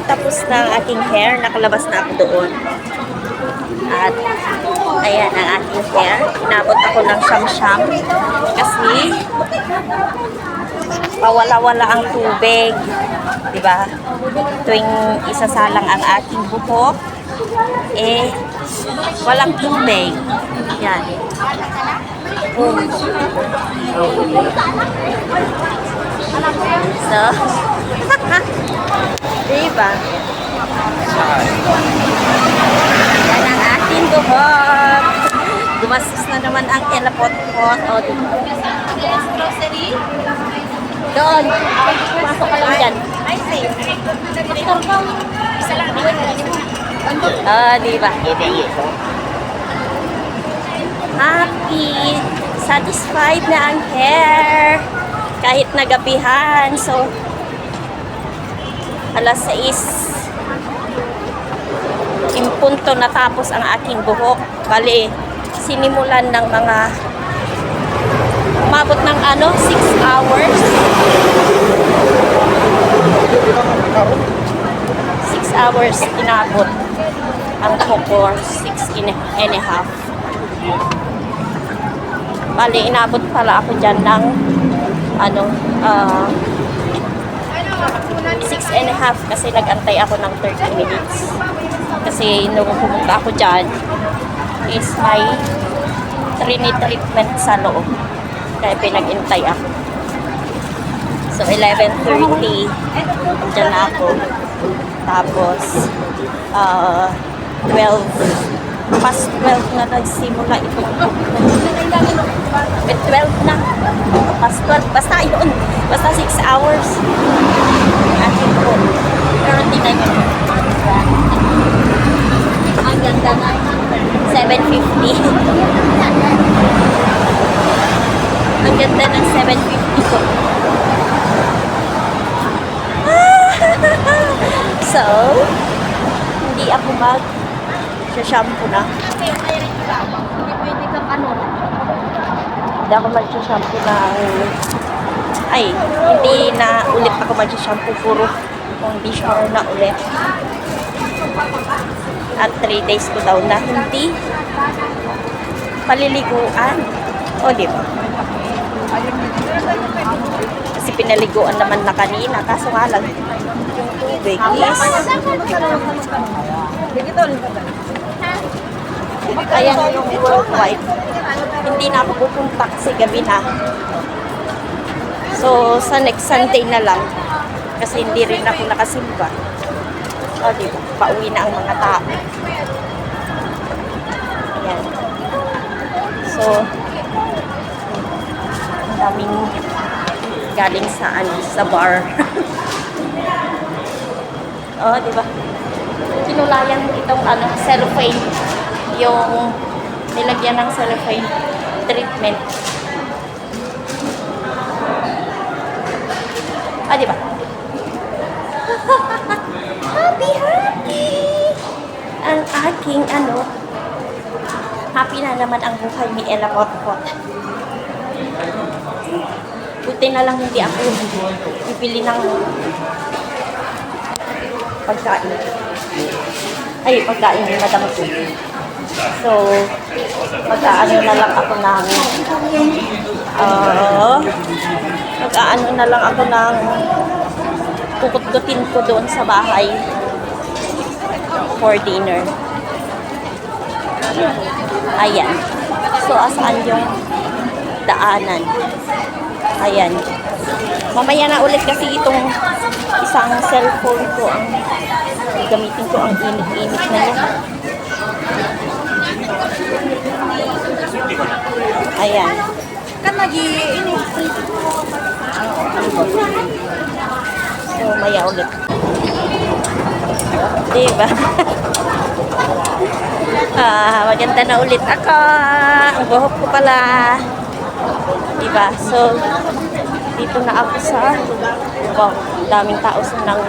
tapos na ang aking hair. Nakalabas na ako doon. At ayan ang aking hair. Inabot ako ng siyam-siyam kasi pawala-wala ang tubig. Diba? Tuwing isasalang ang aking buhok, walang tubig. Yan. So, diba? Yan ang aking buhok. Gumastos na naman ang elapot-pot. O, diba? Grocery? Doon. Pasok ka lang dyan. I see. Isa lang. Diba? Happy. Satisfied na ang hair. Kahit nagabihan. So, alas 6. Impunto natapos ang aking buhok. Bali, sinimulan ng mga umabot ng 6 hours. 6 hours inabot ang buhok, 6 and a half. Bali, inabot pala ako dyan ng 6 and a half kasi nag-antay ako ng 30 minutes. Kasi nung pumunta ako dyan is may treatment sa loob. Kaya pinag-intay ako. So, 11:30, dyan na ako. Tapos, 12, past 12 na nagsimula ito. At 12 na. Past 12, basta yun. Basta 6 hours. Akin po. Pero hindi na yun. Ang ganda na. 750. Ang ganda ng 750 ko. So, hindi ako mag-shampoo na. Hindi ako mag-shampoo na. Hindi na ulit ako mag-shampoo. Puro conditioner na ulit. At 3 days ko daw na hindi paliliguan. O, diba? Kasi pinaliguan naman na kanina. Kaso nga lang, yung tubig is ayan yung worldwide. Hindi na ako pupunta kasi gabi na. So, sa next Sunday na lang. Kasi hindi rin ako nakasimba. O, diba? Pauwi na ang mga tao. Ayan. So, daming galing sa bar. Oh, di ba? Kinulayan mo itong cellophane, yung nilagyan ng cellophane treatment. Di ba? Happy! Ang aking happy na naman ang buhay ni Ella Potpot. Buti na lang hindi ako bibili ng pagkain. Pagkain ni Madam ko. So, mag-aano na lang ako ng puputdutin ko doon sa bahay for dinner. Ayan. So, asaan yung daanan? Ayan. Mamaya na ulit kasi itong isang cellphone ko ang gamitin ko, ang init-init na yun. Ayan. Kan nag-iinit. So, maya ulit. Diba? Maganda na ulit ako. Ang buhok ko pala. Diba? So, dito na ako sa daming tao sa nang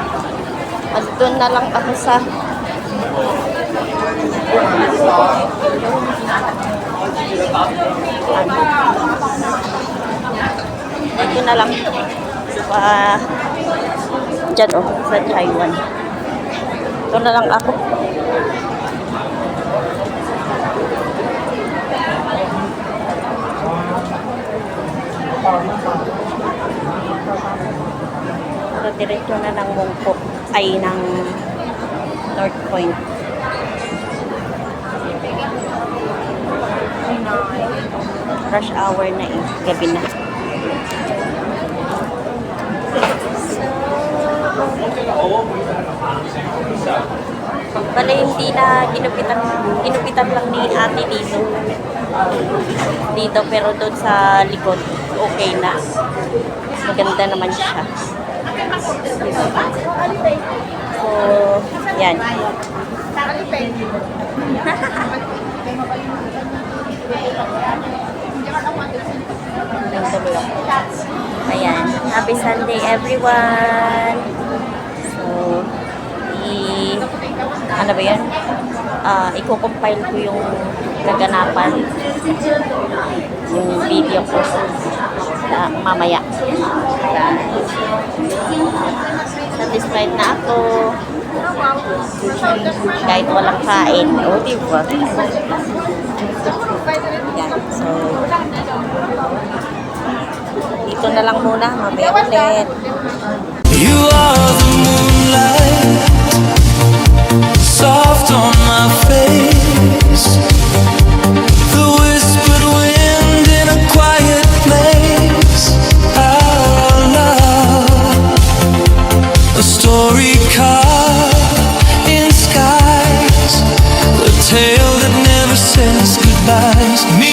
doon na lang ako sa dito na lang dyan sa Taiwan. Dito na lang ako. So, diretso na ng Mungkok ay ng North Point. Rush hour na eh. Gabi na. Bale, hindi na ginupitan lang ni ate dito. Dito, pero doon sa likod, okay na. Maganda naman siya. So, yan. Ayan. Happy Sunday, everyone! So, ano ba yan? I-compile ko yung kaganapan, yung video ko mamaya. Satisfied na ako kahit walang kain. O, diba? Yan. So, dito na lang muna. Mamaya ulit. You are the moonlight, soft on my face, the whispered wind in a quiet place. Our love, a story carved in skies, a tale that never says goodbyes. Me